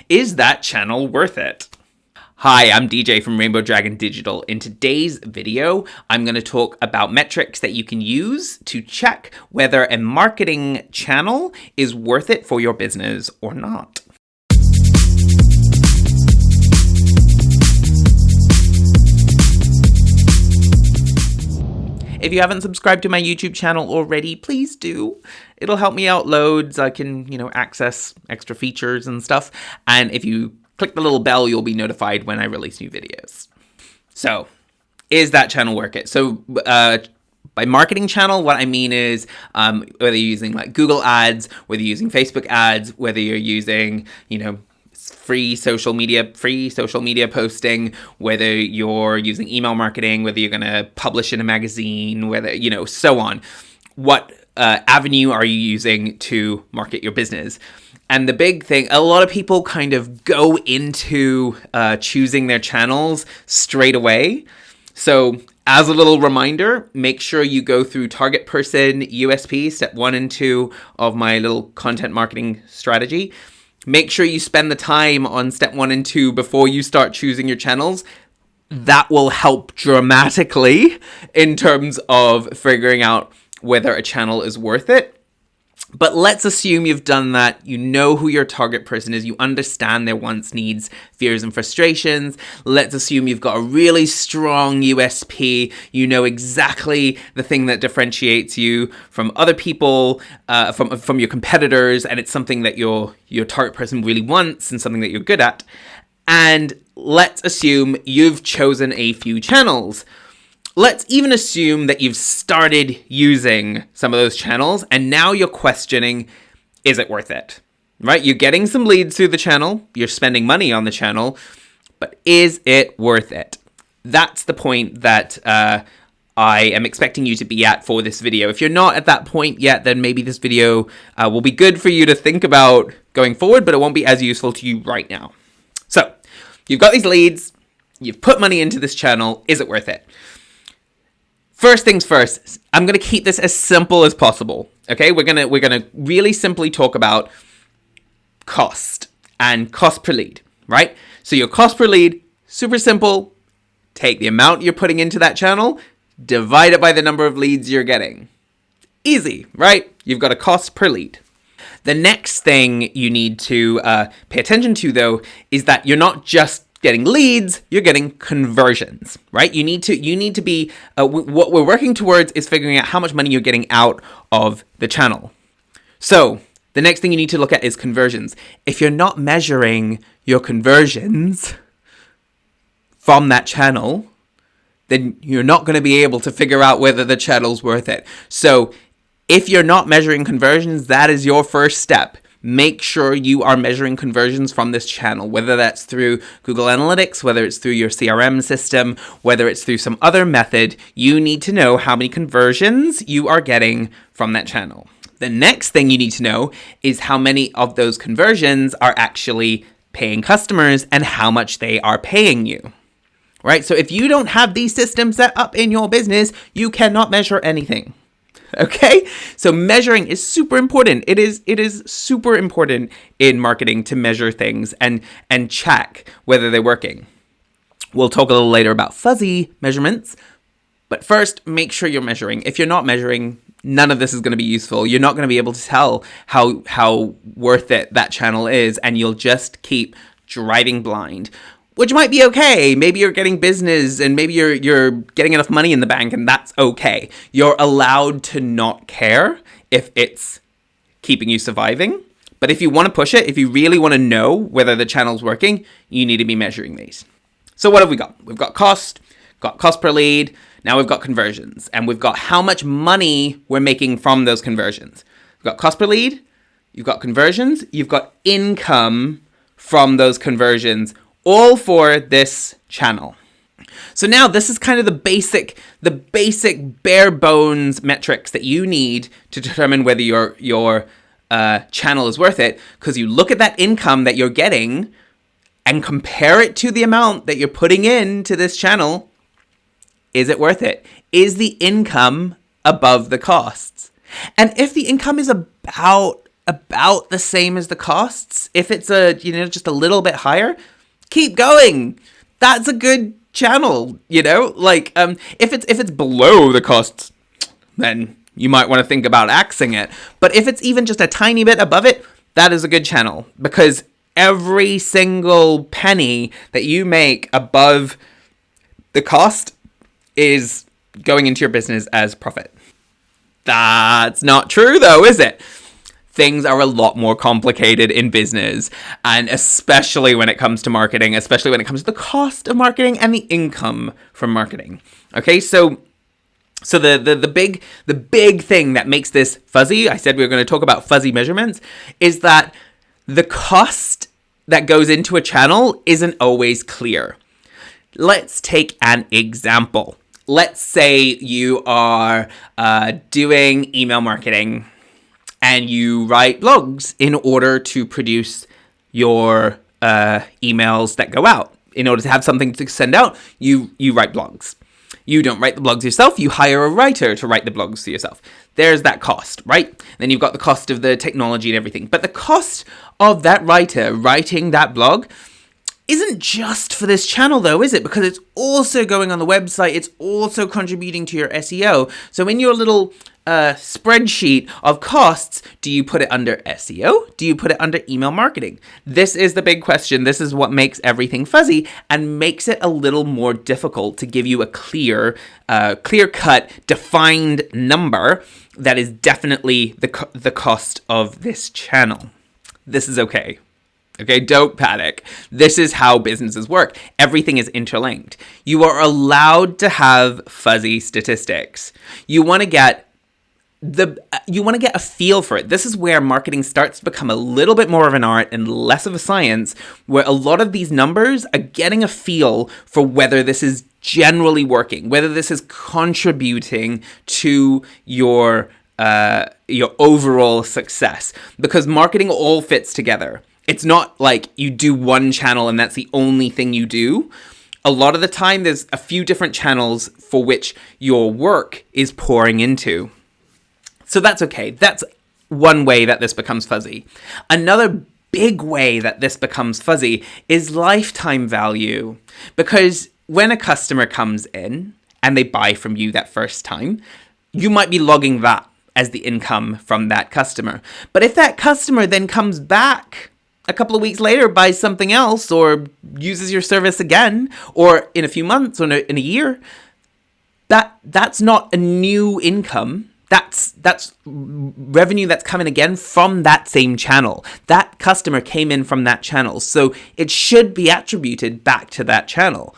Is that channel worth it? Hi, I'm DJ from Rainbow Dragon Digital. In today's video, I'm going to talk about metrics that you can use to check whether a marketing channel is worth it for your business or not. If you haven't subscribed to my YouTube channel already, please do. It'll help me out loads. I can, access extra features and stuff. And if you click the little bell, you'll be notified when I release new videos. So, is that channel worth it? So, by marketing channel, what I mean is whether you're using like Google ads, whether you're using Facebook ads, whether you're using, free social media posting, whether you're using email marketing, whether you're going to publish in a magazine, whether, so on. What avenue are you using to market your business? And the big thing, a lot of people kind of go into choosing their channels straight away. So as a little reminder, make sure you go through target person USP, step 1 and 2 of my little content marketing strategy. Make sure you spend the time on step 1 and 2 before you start choosing your channels. That will help dramatically in terms of figuring out whether a channel is worth it. But let's assume you've done that, you know who your target person is, you understand their wants, needs, fears, and frustrations. Let's assume you've got a really strong USP, you know exactly the thing that differentiates you from other people, from your competitors, and it's something that your target person really wants and something that you're good at. And let's assume you've chosen a few channels. Let's even assume that you've started using some of those channels and now you're questioning, is it worth it? Right? You're getting some leads through the channel, you're spending money on the channel, but is it worth it? That's the point that I am expecting you to be at for this video. If you're not at that point yet, then maybe this video will be good for you to think about going forward, but it won't be as useful to you right now. So, you've got these leads, you've put money into this channel, is it worth it? First things first, I'm going to keep this as simple as possible. Okay, we're gonna really simply talk about cost and cost per lead, right? So your cost per lead, super simple. Take the amount you're putting into that channel, divide it by the number of leads you're getting. Easy, right? You've got a cost per lead. The next thing you need to pay attention to, though, is that you're not just getting leads, you're getting conversions, right? You need to be, what we're working towards is figuring out how much money you're getting out of the channel. So the next thing you need to look at is conversions. If you're not measuring your conversions from that channel, then you're not going to be able to figure out whether the channel's worth it. So if you're not measuring conversions, that is your first step. Make sure you are measuring conversions from this channel, whether that's through Google Analytics, whether it's through your CRM system, whether it's through some other method. You need to know how many conversions you are getting from that channel. The next thing you need to know is how many of those conversions are actually paying customers and how much they are paying you. Right? So if you don't have these systems set up in your business, you cannot measure anything. Okay, so measuring is super important. It is super important in marketing to measure things and check whether they're working. We'll talk a little later about fuzzy measurements, but first, make sure you're measuring. If you're not measuring, none of this is going to be useful. You're not going to be able to tell how worth it that channel is, and you'll just keep driving blind. Which might be okay. Maybe you're getting business and maybe you're getting enough money in the bank and that's okay. You're allowed to not care if it's keeping you surviving. But if you want to push it, if you really want to know whether the channel's working, you need to be measuring these. So what have we got? We've got cost per lead. Now we've got conversions and we've got how much money we're making from those conversions. We've got cost per lead. You've got conversions. You've got income from those conversions, all for this channel. So now this is kind of the basic bare bones metrics that you need to determine whether your channel is worth it, because you look at that income that you're getting and compare it to the amount that you're putting into this channel. Is it worth it? Is the income above the costs? And if the income is about about the same as the costs, if it's just a little bit higher, keep going. That's a good channel, if it's below the costs, then you might want to think about axing it. But if it's even just a tiny bit above it, that is a good channel, because every single penny that you make above the cost is going into your business as profit. That's not true though, is it? Things are a lot more complicated in business, and especially when it comes to marketing, especially when it comes to the cost of marketing and the income from marketing. Okay, so the big thing that makes this fuzzy, I said we were going to talk about fuzzy measurements, is that the cost that goes into a channel isn't always clear. Let's take an example. Let's say you are doing email marketing and you write blogs in order to produce your emails that go out. In order to have something to send out, you write blogs. You don't write the blogs yourself, you hire a writer to write the blogs for yourself. There's that cost, right? Then you've got the cost of the technology and everything. But the cost of that writer writing that blog isn't just for this channel though, is it? Because it's also going on the website, it's also contributing to your SEO. So in your little spreadsheet of costs, do you put it under SEO? Do you put it under email marketing? This is the big question. This is what makes everything fuzzy and makes it a little more difficult to give you a clear-cut, defined number that is definitely the cost of this channel. This is okay. Okay, don't panic. This is how businesses work. Everything is interlinked. You are allowed to have fuzzy statistics. You want to get a feel for it. This is where marketing starts to become a little bit more of an art and less of a science, where a lot of these numbers are getting a feel for whether this is generally working, whether this is contributing to your overall success, because marketing all fits together. It's not like you do one channel and that's the only thing you do. A lot of the time, there's a few different channels for which your work is pouring into. So that's okay. That's one way that this becomes fuzzy. Another big way that this becomes fuzzy is lifetime value. Because when a customer comes in and they buy from you that first time, you might be logging that as the income from that customer. But if that customer then comes back a couple of weeks later, buys something else, or uses your service again, or in a few months, or in a year, that's not a new income. That's revenue that's coming again from that same channel. That customer came in from that channel, so it should be attributed back to that channel.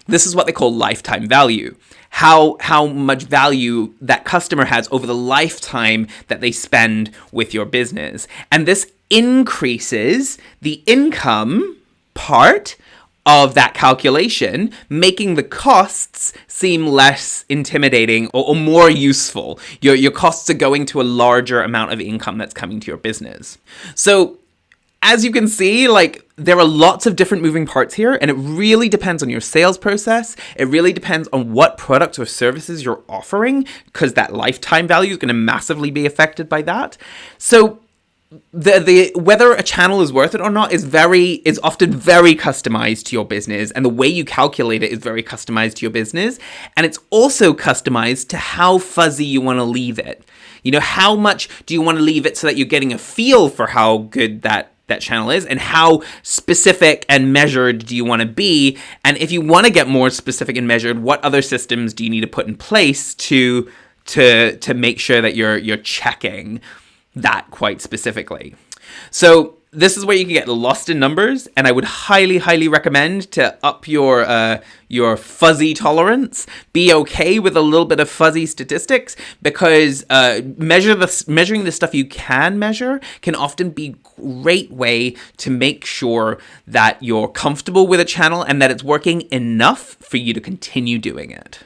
This is what they call lifetime value. How much value that customer has over the lifetime that they spend with your business. And this increases the income part of that calculation, making the costs seem less intimidating or more useful. Your costs are going to a larger amount of income that's coming to your business. So as you can see, there are lots of different moving parts here, and it really depends on your sales process. It really depends on what products or services you're offering, because that lifetime value is going to massively be affected by that. So the whether a channel is worth it or not is often very customized to your business, and the way you calculate it is very customized to your business, and it's also customized to how fuzzy you want to leave it. How much do you want to leave it so that you're getting a feel for how good that channel is, and how specific and measured do you want to be? And if you want to get more specific and measured, what other systems do you need to put in place to make sure that you're checking that quite specifically? So this is where you can get lost in numbers, and I would highly, highly recommend to up your fuzzy tolerance. Be okay with a little bit of fuzzy statistics, because measuring the stuff you can measure can often be a great way to make sure that you're comfortable with a channel and that it's working enough for you to continue doing it.